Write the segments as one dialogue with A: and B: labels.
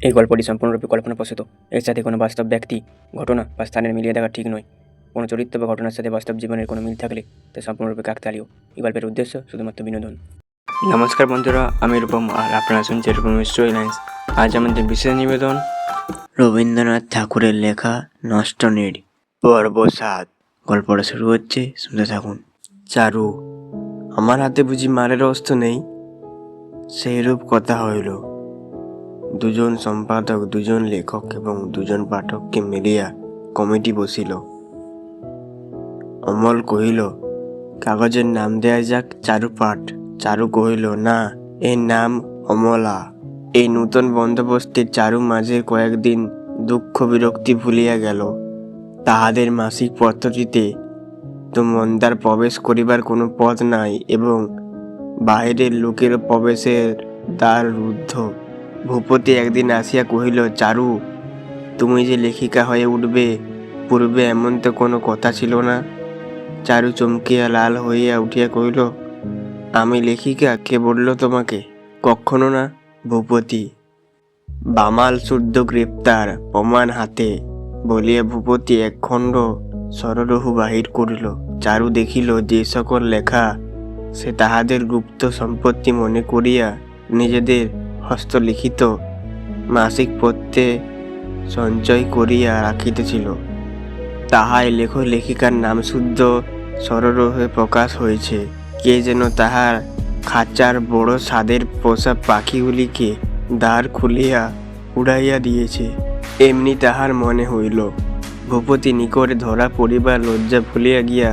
A: এই গল্পটি সম্পূর্ণরূপে কল্পনাপ্রসূত। এর সাথে কোনো বাস্তব ব্যক্তি, ঘটনা বা স্থানের মিলিয়ে দেখা ঠিক নয়। কোনো চরিত্র বা ঘটনার সাথে বাস্তব জীবনের কোনো মিল থাকলে তা সম্পূর্ণরূপে কাকতালীয়। এই গল্পের উদ্দেশ্য শুধুমাত্র বিনোদন। নমস্কার বন্ধুরা, আমি রূপম আর আপনারা শুনছেন রূপম স্টোরি লাইন্স। আজ আমাদের বিশেষ নিবেদন রবীন্দ্রনাথ ঠাকুরের লেখা নষ্ট নীড় পর্ব 7। গল্পটা শুরু হচ্ছে, শুনতে থাকুন। চারু, আমার হাতে বুঝি মারের অস্ত্র নেই? সেইরূপ কথা হইল। দুজন সম্পাদক, দুজন লেখক এবং দুজন পাঠককে মিলিয়া কমিটি বসিল। অমল কহিল, কাগজের নাম দেয়া যাক চারু পাঠ। চারু কহিল, না, এর নাম অমলা। এই নূতন বন্দোবস্তে চারু মাঝে কয়েকদিন দুঃখ বিরক্তি ভুলিয়া গেল। তাহাদের মাসিক পত্রটিতে তো মন্দার প্রবেশ করিবার কোনো পথ নাই এবং বাহিরের লোকের প্রবেশের দ্বার রুদ্ধ। ভূপতি একদিন আসিয়া কহিল, চারু, তুমি যে লেখিকা হয়ে উঠবে, পূর্বে এমন তো কোনো কথা ছিল না। চারু চমকিয়া লাল হইয়া উঠিয়া কহিল, আমি লেখিকা? কে বলল তোমাকে? কখনো না। ভূপতি, বামাল শুদ্ধ গ্রেপ্তার, প্রমাণ হাতে, বলিয়া ভূপতি একখণ্ড সরলহু বাহির করিল। চারু দেখিল যে সকল লেখা সে তাহাদের গুপ্ত সম্পত্তি মনে করিয়া নিজেদের হস্তলিখিত মাসিক পত্রে সঞ্চয় করিয়া রাখিতেছিল, তাহাই লেখিকার নাম শুদ্ধ সরলরূপে প্রকাশ হয়েছে। কে যেন তাহার খাঁচার বড় স্বাদের পোষা পাখিগুলিকে দ্বার খুলিয়া উড়াইয়া দিয়েছে, এমনি তাহার মনে হইল। ভূপতি নিকটে ধরা পড়িবার লজ্জা ভুলিয়া গিয়া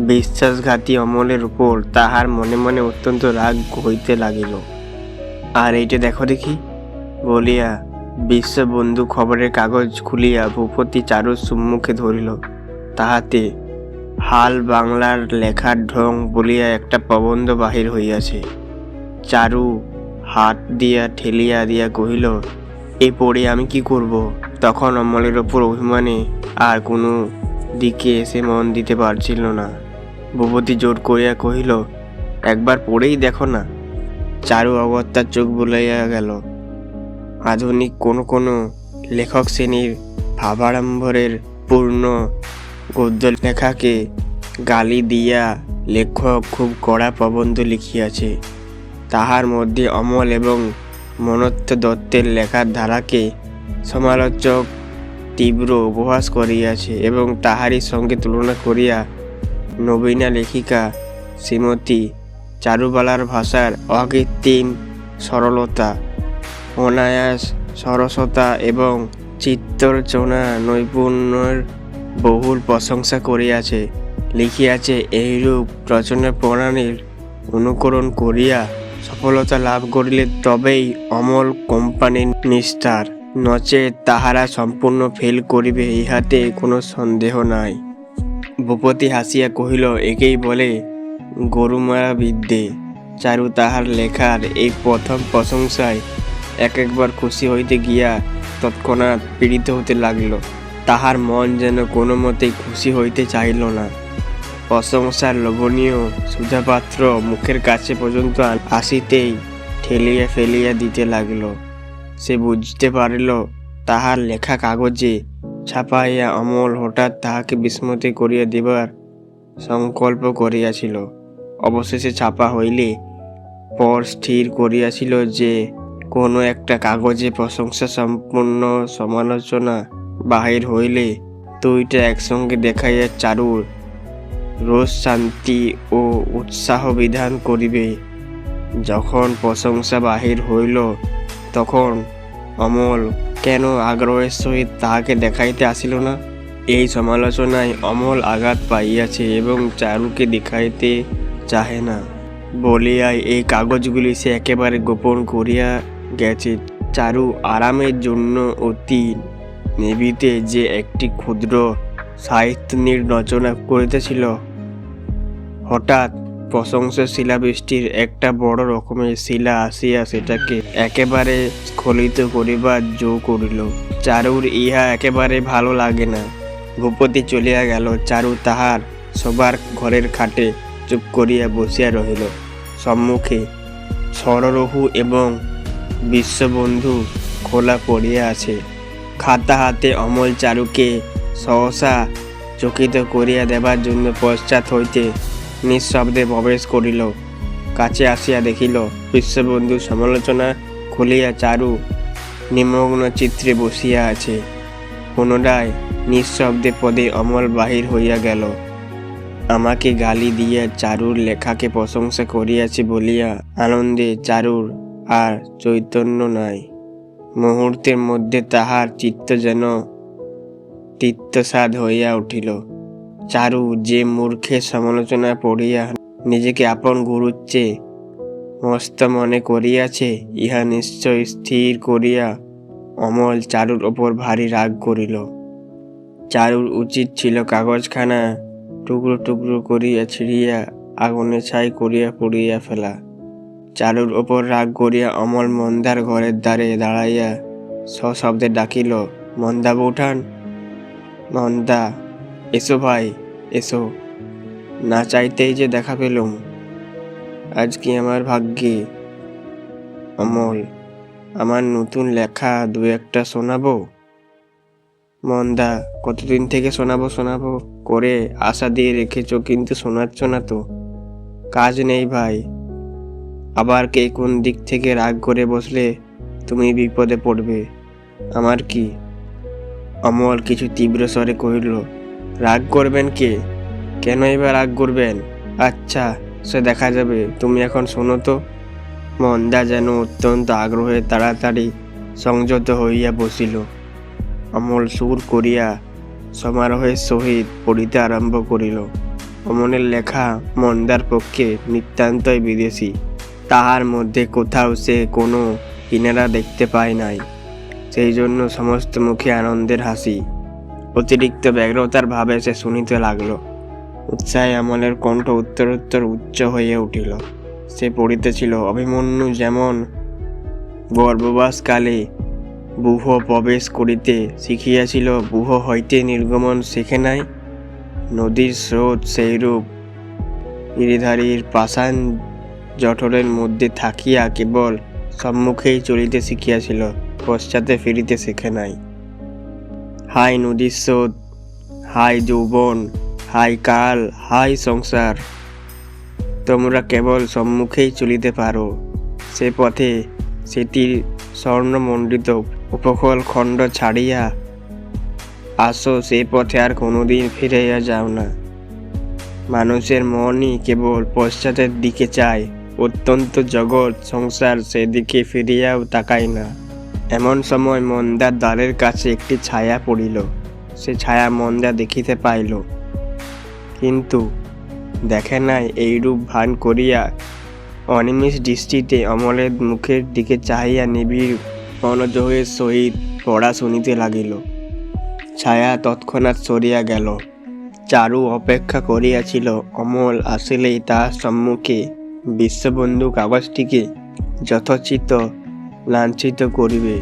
A: বিশ্বাসঘাতী অমলের উপর তাহার মনে মনে অত্যন্ত রাগ হইতে লাগিল। আর এইটা দেখো দেখি, বলিয়া বিশ্ববন্ধু খবরের কাগজ খুলিয়া ভূপতি চারুর সম্মুখে ধরিল। তাহাতে হাল বাংলার লেখার ঢং বলিয়া একটা প্রবন্ধ বাহির হইয়াছে। চারু হাত দিয়া ঠেলিয়া দিয়া কহিল, এ পড়ে আমি কি করব? তখন অমলের ওপর অভিমানে আর কোনো দিকে এসে মন দিতে পারছিল না। ভূপতি জোর করিয়া কহিল, একবার পড়েই দেখো না। চারু অগত্যার চোখ বুলাইয়া গেল। আধুনিক কোনো লেখক শ্রেণীর ভাবাড়ম্বরের পূর্ণ গদ্য লেখাকে গালি দিয়া লেখক খুব কড়া প্রবন্ধ লিখিয়াছে। তাহার মধ্যে অমল এবং মনত্ব দত্তের লেখার ধারাকে সমালোচক তীব্র উপহাস করিয়াছে এবং তাহারই সঙ্গে তুলনা করিয়া নবীনা লেখিকা শ্রীমতী চারুবালার ভাষার অকৃত্রিম সরলতা, অনায়াস সরসতা এবং চিত্তরচনা নৈপুণ্যের বহুল প্রশংসা করিয়াছে। লিখিয়াছে, এইরূপ রচনা প্রণালীর অনুকরণ করিয়া সফলতা লাভ করিলে তবেই অমল কোম্পানির নিস্তার, নচেৎ তাহারা সম্পূর্ণ ফেল করিবে, ইহাতে কোনো সন্দেহ নাই। ভূপতি হাসিয়া কহিল, একেই বলে গরুমারা বিদ্যে। চারু তাহার লেখার এই প্রথম প্রশংসায় একবার খুশি হইতে গিয়া তৎক্ষণাৎ পীড়িত হতে লাগিল। তাহার মন যেন কোনো মতেই খুশি হইতে চাহিল না। প্রশংসার লোভনীয় সুধাপাত্র মুখের কাছে পর্যন্ত আসিতেই ঠেলিয়া ফেলিয়া দিতে লাগিল। সে বুঝতে পারিল তাহার লেখা কাগজে ছাপাইয়া অমল হঠাৎ তাহাকে বিস্মৃত করিয়া দিবার সংকল্প করিয়াছিল। অবশেষে ছাপা হইলে পর স্থির করিয়াছিল যে কোনো একটা কাগজে প্রশংসা সম্পূর্ণ সমালোচনা বাহির হইলে দুইটা একসঙ্গে দেখাইয়া চারুর রোষ শান্তি ও উৎসাহ বিধান করিবে। যখন প্রশংসা বাহির হইল তখন অমল কেন আগ্রহের সহিত তাহাকে দেখাইতে আসিল না? এই সমালোচনায় অমল আঘাত পাইয়াছে এবং চারুকে দেখাইতে চাহে না বলিয়াই এই কাগজগুলি সে একেবারে গোপন করিয়া গেছে। চারু আরামের জন্য অতি নিভৃতে যে একটি ক্ষুদ্র সাহিত্যনীড় রচনা করিতেছিল, হঠাৎ প্রশংসা শিলাবৃষ্টির একটা বড় রকমের শিলা আসিয়া সেটাকে একেবারে স্খলিত করিবার জো করিল। চারুর ইহা একেবারে ভালো লাগে না। ভূপতি চলিয়া গেল। চারু তাহার শোবার ঘরের খাটে চুপ করিয়া বসিয়া রহিল। সম্মুখে সরলহু এবং বিশ্ববন্ধু খোলা পড়িয়া আছে। খাতা হাতে অমল চারুকে সহসা চকিত করিয়া দেবার জন্য পশ্চাৎ হইতে নিঃশব্দে প্রবেশ করিল। কাছে আসিয়া দেখিল বিশ্ববন্ধু সমালোচনা খুলিয়া চারু নিমগ্ন চিত্রে বসিয়া আছে। পুনরায় নিঃশব্দে পদে অমল বাহির হইয়া গেল। আমাকে গালি দিয়া চারুর লেখাকে প্রশংসা করিয়াছে বলিয়া আনন্দে চারুর আর চৈতন্য নাই। মুহূর্তের মধ্যে তাহার চিত্ত যেন তিক্তস্বাদ হইয়া উঠিল। চারু যে মূর্খের সমালোচনা পড়িয়া নিজেকে আপন গুরুর চেয়ে মস্ত মনে করিয়াছে, ইহা নিশ্চয় স্থির করিয়া অমল চারুর ওপর ভারী রাগ করিল। চারুর উচিত ছিল কাগজখানা টুকরো টুকরো করিয়া ছিঁড়িয়া আগুনে ছাই করিয়া পুড়িয়া ফেলা। চারুর ওপর রাগ করিয়া অমল মন্দার ঘরের দ্বারে দাঁড়াইয়া সশব্দে ডাকিল, মন্দা বৌঠান, মন্দা, এসো ভাই, এসো। না চাইতেই যে দেখা পেলুম, আজকে আমার ভাগ্যে। অমল, আমার নতুন লেখা দু একটা শোনাবো? মন্দা, কতদিন থেকে শোনাবো করে আশা দিয়ে রেখেছো, কিন্তু শোনাচ্ছ না তো। কাজ নেই ভাই, আবার কে কোন দিক থেকে রাগ করে বসলে তুমি বিপদে পড়বে। আমার কি? অমল কিছু তীব্র স্বরে কহিল, রাগ করবেন কে? কেন এবার রাগ করবেন? আচ্ছা, সে দেখা যাবে, তুমি এখন শোনো তো। মন্দা যেন অত্যন্ত আগ্রহে তাড়াতাড়ি সংযত হইয়া বসিল। অমল সুর করিয়া সমারোহের সহিত পড়িতে আরম্ভ করিল। অমলের লেখা মন্দার পক্ষে নিতান্তই বিদেশি। তাহার মধ্যে কোথাও সে কোনো কিনারা দেখতে পায় নাই। সেই জন্য সমস্ত মুখে আনন্দের হাসি। অতিরিক্ত ব্যগ্রতার ভাবে সে শুনিতে লাগল। উৎসাহে অমলের কণ্ঠ উত্তরোত্তর উচ্চ হইয়া উঠিল। সে পড়িতেছিল, অভিমন্যু যেমন গর্ভবাসকালে বুহ প্রবেশ করিতে শিখিয়াছিল, বুহ হইতে নির্গমন শিখে নাই। নদীর স্রোত সেইরূপ গিরিধারীর পাষাণ জঠরের মধ্যে থাকিয়া কেবল সম্মুখেই চলিতে শিখিয়াছিল, পশ্চাতে ফিরিতে শিখে নাই। হাই নদীর স্রোত, হাই যৌবন, হাই কাল, হাই সংসার, তোমরা কেবল সম্মুখেই চলিতে পারো। সে পথে সেটির স্বর্ণমণ্ডিত উপকূল খণ্ড ছাড়িয়া আসো, সে পথে আর কোনোদিন ফিরাইয়া যাও না। মানুষের মনই কেবল পশ্চাতের দিকে চায়, অত্যন্ত জগৎ সংসার সেদিকে ফিরিয়াও তাকায় না। এমন সময় মন্দার দ্বারের কাছে একটি ছায়া পড়িল। সে ছায়া মন্দা দেখিতে পাইল, কিন্তু দেখে নাই। এইরূপ ভান করিয়া অনিমিষ দৃষ্টিতে অমলের মুখের দিকে চাহিয়া নিবিড় মনোযোগের সহিত পড়া শুনিতে লাগিল। ছায়া তৎক্ষণাৎ সরিয়া গেল। চারু অপেক্ষা করিয়াছিল অমল আসিলেই তাহার সম্মুখে বিশ্ববন্ধু কাগজটিকে যথোচিত লাঞ্ছিত করিবে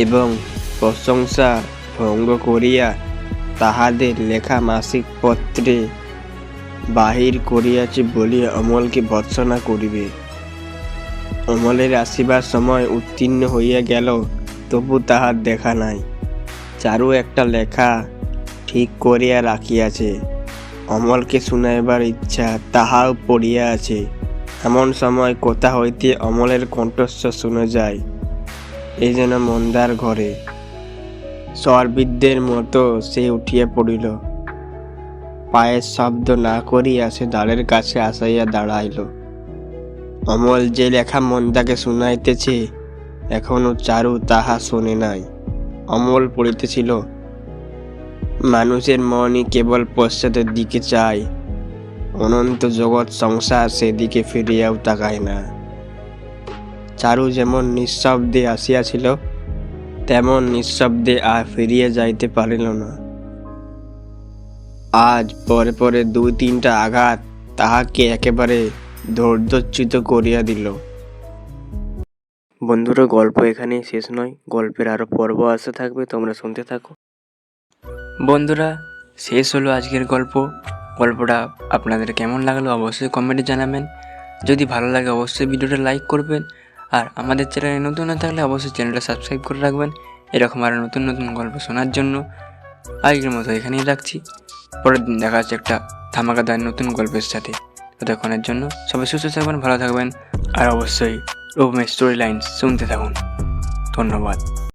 A: এবং প্রশংসা ভঙ্গ করিয়া তাহাদের লেখা মাসিক পত্রে বাহির করিয়াছে বলিয়া অমলকে ভর্ৎসনা করিবে। অমলের আসিবার সময় উত্তীর্ণ হইয়া গেল, তবু তাহার দেখা নাই। চারু একটা লেখা ঠিক করিয়া রাখিয়াছে, অমলকে শুনাইবার ইচ্ছা তাহাও পড়িয়া আছে। এমন সময় কোথা হইতে অমলের কণ্ঠস্বর শোনা যায়, এই যেন মন্দার ঘরে। স্বরবিদ্যের মতো সে উঠিয়া পড়িল। পায়ের শব্দ না করিয়া সে দ্বারের কাছে আসিয়া দাঁড়াইল। অমল যে লেখা মন্দাকে শুনাইতেছে, এখনো চারু তাহা শোনে নাই। অমল পড়িতেছিল, মানুষের মনই কেবল পশ্চাতের দিকে চায়, অনন্ত জগৎ সংসার সেদিকে ফিরিয়াও তাকায় না। চারু যেমন নিঃশব্দে আসিয়াছিল, তেমন নিঃশব্দে আর ফিরিয়া যাইতে পারিল না। আজ পরে পরে দুই তিনটা আঘাত তাহাকে একেবারে ধৈর্যচ্যুত করিয়া দিল। বন্ধুরা, গল্প এখানেই শেষ নয়, গল্পের আরো পর্ব আসতে থাকবে, তোমরা শুনতে থাকো।
B: বন্ধুরা, শেষ হলো আজকের গল্প। গল্পটা আপনাদের কেমন লাগলো অবশ্যই কমেন্টে জানাবেন। যদি ভালো লাগে অবশ্যই ভিডিওটা লাইক করবেন আর আমাদের চ্যানেলে নতুন না থাকলে অবশ্যই চ্যানেলটা সাবস্ক্রাইব করে রাখবেন এরকম আরও নতুন নতুন গল্প শোনার জন্য। আজকের মতো এখানেই রাখছি, পরের দিন দেখা যাচ্ছে একটা ধামাকাদার নতুন গল্পের সাথে। ততক্ষণের জন্য সবাই সুস্থ থাকবেন, ভালো থাকবেন, আর অবশ্যই রূপমের স্টোরি লাইন শুনতে থাকুন। ধন্যবাদ।